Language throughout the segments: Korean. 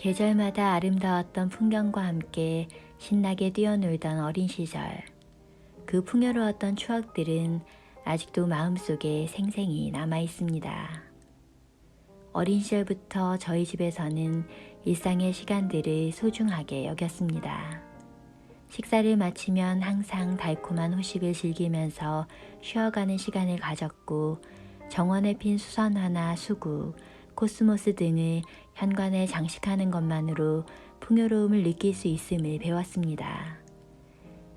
계절마다 아름다웠던 풍경과 함께 신나게 뛰어놀던 어린 시절. 그 풍요로웠던 추억들은 아직도 마음속에 생생히 남아 있습니다. 어린 시절부터 저희 집에서는 일상의 시간들을 소중하게 여겼습니다. 식사를 마치면 항상 달콤한 후식을 즐기면서 쉬어가는 시간을 가졌고, 정원에 핀 수선화나 수국, 코스모스 등을 현관에 장식하는 것만으로 풍요로움을 느낄 수 있음을 배웠습니다.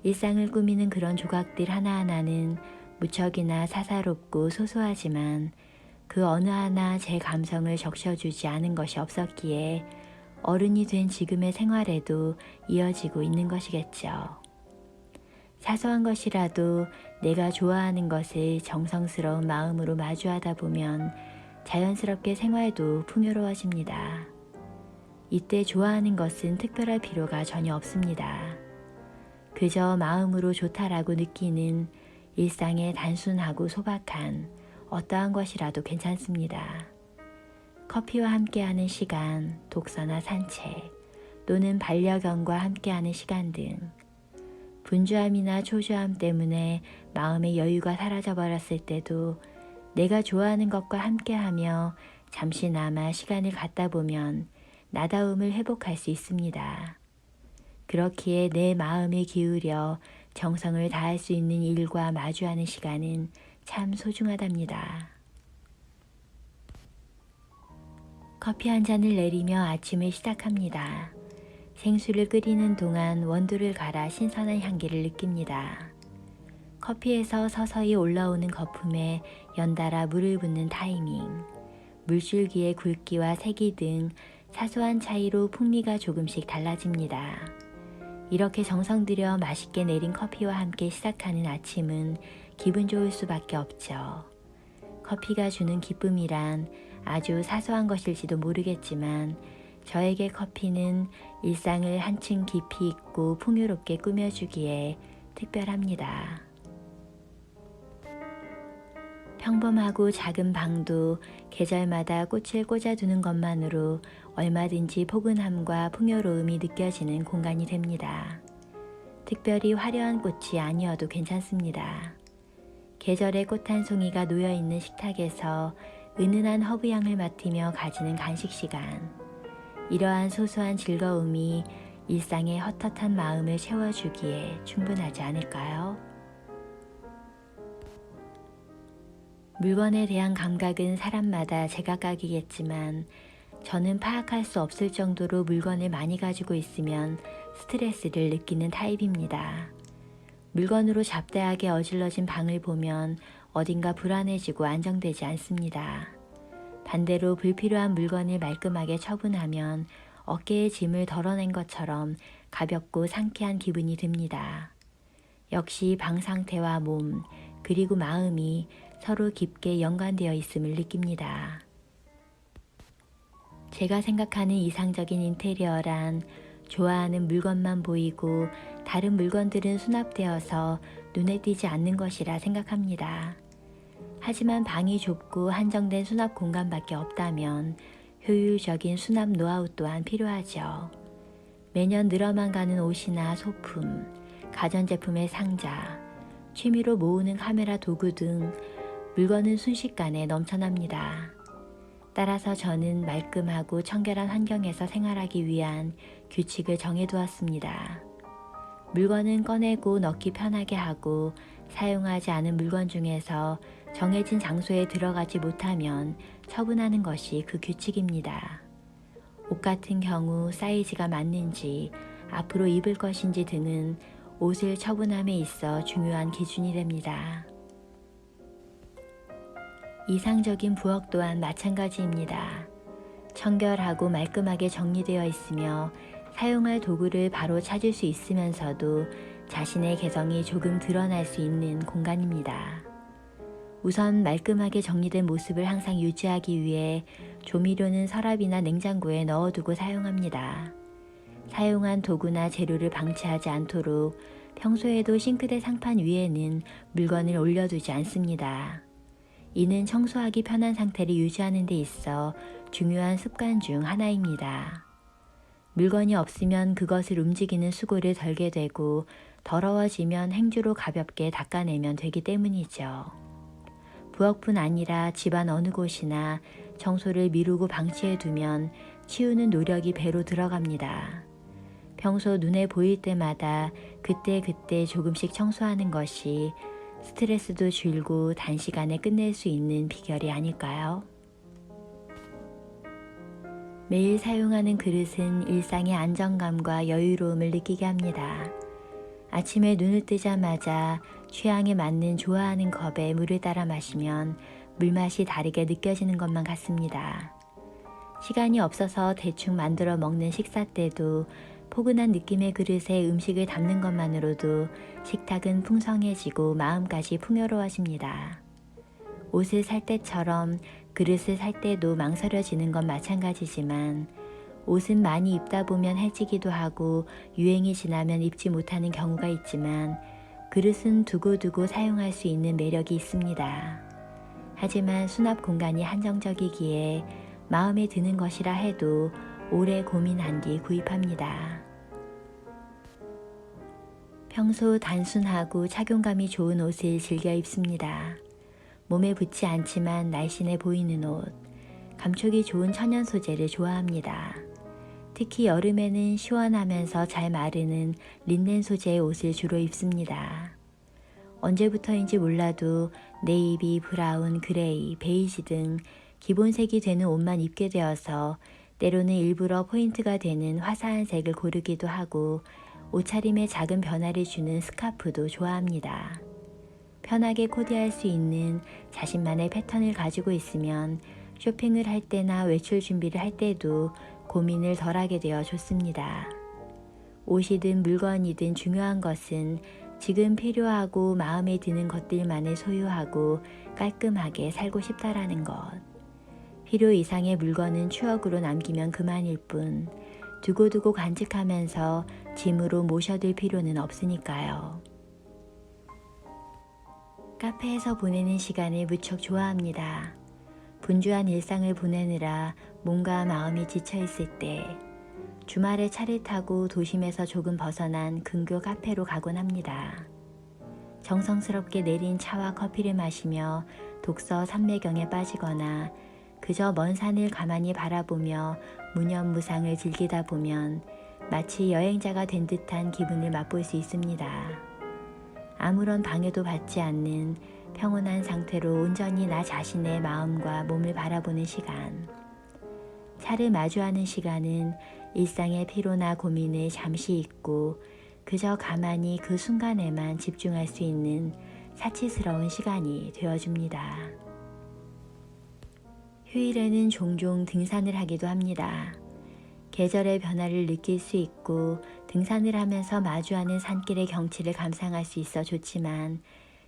일상을 꾸미는 그런 조각들 하나하나는 무척이나 사사롭고 소소하지만 그 어느 하나 제 감성을 적셔주지 않은 것이 없었기에 어른이 된 지금의 생활에도 이어지고 있는 것이겠죠. 사소한 것이라도 내가 좋아하는 것을 정성스러운 마음으로 마주하다 보면 자연스럽게 생활도 풍요로워집니다. 이때 좋아하는 것은 특별할 필요가 전혀 없습니다. 그저 마음으로 좋다라고 느끼는 일상의 단순하고 소박한 어떠한 것이라도 괜찮습니다. 커피와 함께하는 시간, 독서나 산책, 또는 반려견과 함께하는 시간 등 분주함이나 초조함 때문에 마음의 여유가 사라져버렸을 때도 내가 좋아하는 것과 함께하며 잠시나마 시간을 갖다 보면 나다움을 회복할 수 있습니다. 그렇기에 내 마음을 기울여 정성을 다할 수 있는 일과 마주하는 시간은 참 소중하답니다. 커피 한 잔을 내리며 아침을 시작합니다. 생수를 끓이는 동안 원두를 갈아 신선한 향기를 느낍니다. 커피에서 서서히 올라오는 거품에 연달아 물을 붓는 타이밍, 물줄기의 굵기와 색이 등 사소한 차이로 풍미가 조금씩 달라집니다. 이렇게 정성 들여 맛있게 내린 커피와 함께 시작하는 아침은 기분 좋을 수밖에 없죠. 커피가 주는 기쁨이란 아주 사소한 것일지도 모르겠지만 저에게 커피는 일상을 한층 깊이 있고 풍요롭게 꾸며주기에 특별합니다. 평범하고 작은 방도 계절마다 꽃을 꽂아두는 것만으로 얼마든지 포근함과 풍요로움이 느껴지는 공간이 됩니다. 특별히 화려한 꽃이 아니어도 괜찮습니다. 계절의 꽃 한 송이가 놓여있는 식탁에서 은은한 허브향을 맡으며 가지는 간식 시간. 이러한 소소한 즐거움이 일상의 헛헛한 마음을 채워주기에 충분하지 않을까요? 물건에 대한 감각은 사람마다 제각각이겠지만 저는 파악할 수 없을 정도로 물건을 많이 가지고 있으면 스트레스를 느끼는 타입입니다. 물건으로 잡다하게 어질러진 방을 보면 어딘가 불안해지고 안정되지 않습니다. 반대로 불필요한 물건을 말끔하게 처분하면 어깨의 짐을 덜어낸 것처럼 가볍고 상쾌한 기분이 듭니다. 역시 방 상태와 몸, 그리고 마음이 서로 깊게 연관되어 있음을 느낍니다. 제가 생각하는 이상적인 인테리어란 좋아하는 물건만 보이고 다른 물건들은 수납되어서 눈에 띄지 않는 것이라 생각합니다. 하지만 방이 좁고 한정된 수납 공간밖에 없다면 효율적인 수납 노하우 또한 필요하죠. 매년 늘어만 가는 옷이나 소품, 가전제품의 상자, 취미로 모으는 카메라 도구 등 물건은 순식간에 넘쳐납니다. 따라서 저는 말끔하고 청결한 환경에서 생활하기 위한 규칙을 정해두었습니다. 물건은 꺼내고 넣기 편하게 하고 사용하지 않은 물건 중에서 정해진 장소에 들어가지 못하면 처분하는 것이 그 규칙입니다. 옷 같은 경우 사이즈가 맞는지, 앞으로 입을 것인지 등은 옷을 처분함에 있어 중요한 기준이 됩니다. 이상적인 부엌 또한 마찬가지입니다. 청결하고 말끔하게 정리되어 있으며 사용할 도구를 바로 찾을 수 있으면서도 자신의 개성이 조금 드러날 수 있는 공간입니다. 우선 말끔하게 정리된 모습을 항상 유지하기 위해 조미료는 서랍이나 냉장고에 넣어두고 사용합니다. 사용한 도구나 재료를 방치하지 않도록 평소에도 싱크대 상판 위에는 물건을 올려두지 않습니다. 이는 청소하기 편한 상태를 유지하는 데 있어 중요한 습관 중 하나입니다. 물건이 없으면 그것을 움직이는 수고를 덜게 되고 더러워지면 행주로 가볍게 닦아내면 되기 때문이죠. 부엌뿐 아니라 집안 어느 곳이나 청소를 미루고 방치해 두면 치우는 노력이 배로 들어갑니다. 평소 눈에 보일 때마다 그때그때 조금씩 청소하는 것이 스트레스도 줄고 단시간에 끝낼 수 있는 비결이 아닐까요? 매일 사용하는 그릇은 일상의 안정감과 여유로움을 느끼게 합니다. 아침에 눈을 뜨자마자 취향에 맞는 좋아하는 컵에 물을 따라 마시면 물맛이 다르게 느껴지는 것만 같습니다. 시간이 없어서 대충 만들어 먹는 식사 때도 포근한 느낌의 그릇에 음식을 담는 것만으로도 식탁은 풍성해지고 마음까지 풍요로워집니다. 옷을 살 때처럼 그릇을 살 때도 망설여지는 건 마찬가지지만 옷은 많이 입다 보면 해지기도 하고 유행이 지나면 입지 못하는 경우가 있지만 그릇은 두고두고 사용할 수 있는 매력이 있습니다. 하지만 수납 공간이 한정적이기에 마음에 드는 것이라 해도 오래 고민한 뒤 구입합니다. 평소 단순하고 착용감이 좋은 옷을 즐겨 입습니다. 몸에 붙지 않지만 날씬해 보이는 옷, 감촉이 좋은 천연 소재를 좋아합니다. 특히 여름에는 시원하면서 잘 마르는 린넨 소재의 옷을 주로 입습니다. 언제부터인지 몰라도 네이비, 브라운, 그레이, 베이지 등 기본색이 되는 옷만 입게 되어서 때로는 일부러 포인트가 되는 화사한 색을 고르기도 하고 옷차림에 작은 변화를 주는 스카프도 좋아합니다. 편하게 코디할 수 있는 자신만의 패턴을 가지고 있으면 쇼핑을 할 때나 외출 준비를 할 때도 고민을 덜하게 되어 좋습니다. 옷이든 물건이든 중요한 것은 지금 필요하고 마음에 드는 것들만을 소유하고 깔끔하게 살고 싶다라는 것. 필요 이상의 물건은 추억으로 남기면 그만일 뿐 두고두고 간직하면서 짐으로 모셔둘 필요는 없으니까요. 카페에서 보내는 시간을 무척 좋아합니다. 분주한 일상을 보내느라 몸과 마음이 지쳐있을 때 주말에 차를 타고 도심에서 조금 벗어난 근교 카페로 가곤 합니다. 정성스럽게 내린 차와 커피를 마시며 독서 삼매경에 빠지거나 그저 먼 산을 가만히 바라보며 무념무상을 즐기다 보면 마치 여행자가 된 듯한 기분을 맛볼 수 있습니다. 아무런 방해도 받지 않는 평온한 상태로 온전히 나 자신의 마음과 몸을 바라보는 시간. 차를 마주하는 시간은 일상의 피로나 고민을 잠시 잊고 그저 가만히 그 순간에만 집중할 수 있는 사치스러운 시간이 되어줍니다. 휴일에는 종종 등산을 하기도 합니다. 계절의 변화를 느낄 수 있고 등산을 하면서 마주하는 산길의 경치를 감상할 수 있어 좋지만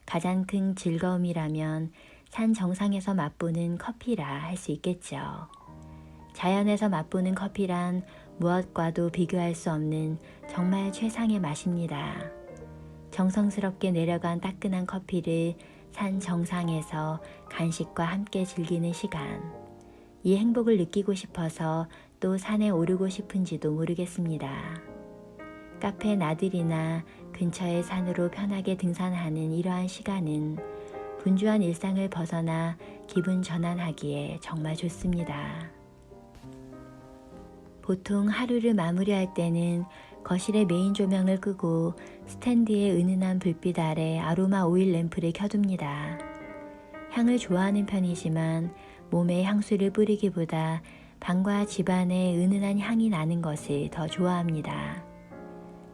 가장 큰 즐거움이라면 산 정상에서 맛보는 커피라 할 수 있겠죠. 자연에서 맛보는 커피란 무엇과도 비교할 수 없는 정말 최상의 맛입니다. 정성스럽게 내려간 따끈한 커피를 산 정상에서 간식과 함께 즐기는 시간. 이 행복을 느끼고 싶어서 또 산에 오르고 싶은지도 모르겠습니다. 카페 나들이나 근처의 산으로 편하게 등산하는 이러한 시간은 분주한 일상을 벗어나 기분 전환하기에 정말 좋습니다. 보통 하루를 마무리할 때는 거실의 메인 조명을 끄고 스탠드의 은은한 불빛 아래 아로마 오일 램프를 켜둡니다. 향을 좋아하는 편이지만 몸에 향수를 뿌리기보다 방과 집안에 은은한 향이 나는 것을 더 좋아합니다.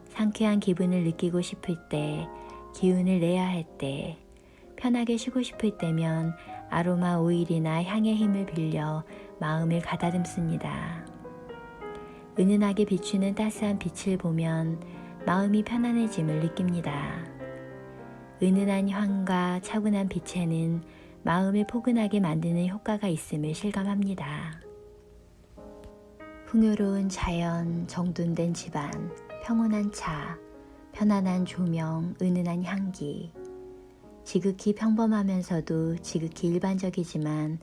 상쾌한 기분을 느끼고 싶을 때, 기운을 내야 할 때, 편하게 쉬고 싶을 때면 아로마 오일이나 향의 힘을 빌려 마음을 가다듬습니다. 은은하게 비추는 따스한 빛을 보면 마음이 편안해짐을 느낍니다. 은은한 향과 차분한 빛에는 마음을 포근하게 만드는 효과가 있음을 실감합니다. 풍요로운 자연, 정돈된 집안, 평온한 차, 편안한 조명, 은은한 향기. 지극히 평범하면서도 지극히 일반적이지만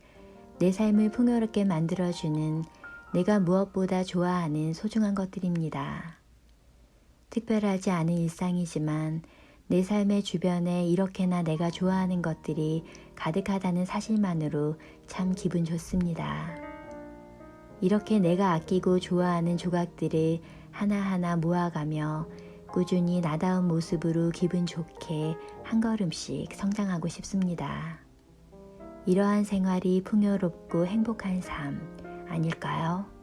내 삶을 풍요롭게 만들어주는 내가 무엇보다 좋아하는 소중한 것들입니다. 특별하지 않은 일상이지만 내 삶의 주변에 이렇게나 내가 좋아하는 것들이 가득하다는 사실만으로 참 기분 좋습니다. 이렇게 내가 아끼고 좋아하는 조각들을 하나하나 모아가며 꾸준히 나다운 모습으로 기분 좋게 한 걸음씩 성장하고 싶습니다. 이러한 생활이 풍요롭고 행복한 삶 아닐까요?